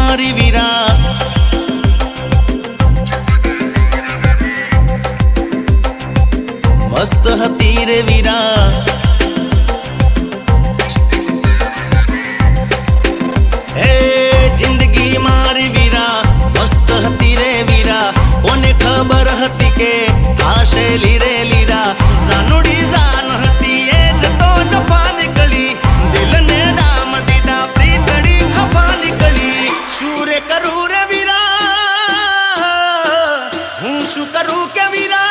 मारी वीरा मस्त हती रे वीरा हे जिंदगी मारी वीरा मस्त हती रे वीरा कोने खबर हती के आशे लीरे लीरा जानुड़ी जान हती ए जतो जफा निकली दिल ने दाम दीदा प्रीतड़ी खफा निकली शूरे करू रे वीरा हूँ शू करू के वीरा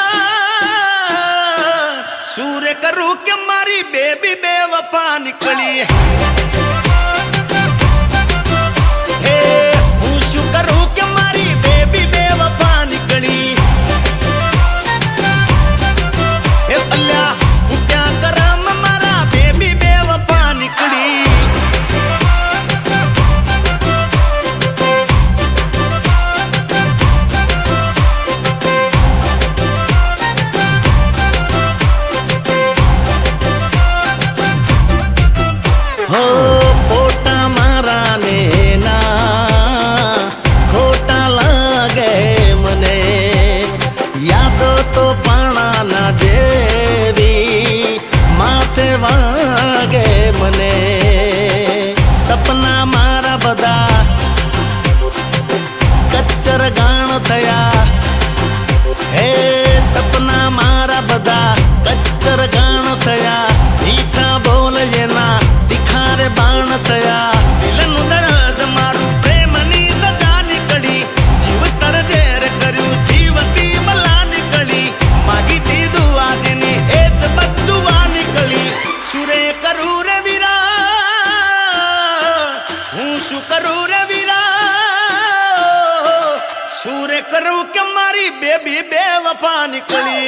शूरे करू के मारी बेबी बेवफा निकली हे हूँ शू करू के मारी बेबी बेवफा निकली हे पल्ला हूँ क्या करम मारा बेबी बेवफा निकली हो पोटा मारा ने ना खोटा लागे मने यादो तो पाणा ना जेवी माथे वागे मने सपना मारा बदा कच्चर गाण थया हे सपना मारा बदा कच्चर गाण थया मीठा बोल जेना दिखारे बाण थया दिलनु दर्द मारू प्रेमनी सजा निकली जीव तर जेर कर्यु जीवती मला निकली मागी थी दुआ जेनी एज बदुआ निकली शुरे करू रे वीरा हूँ शू करू रे वीरा शुरे करू के मारी बेबी बेवफा निकली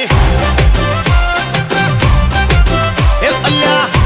हे अल्लाह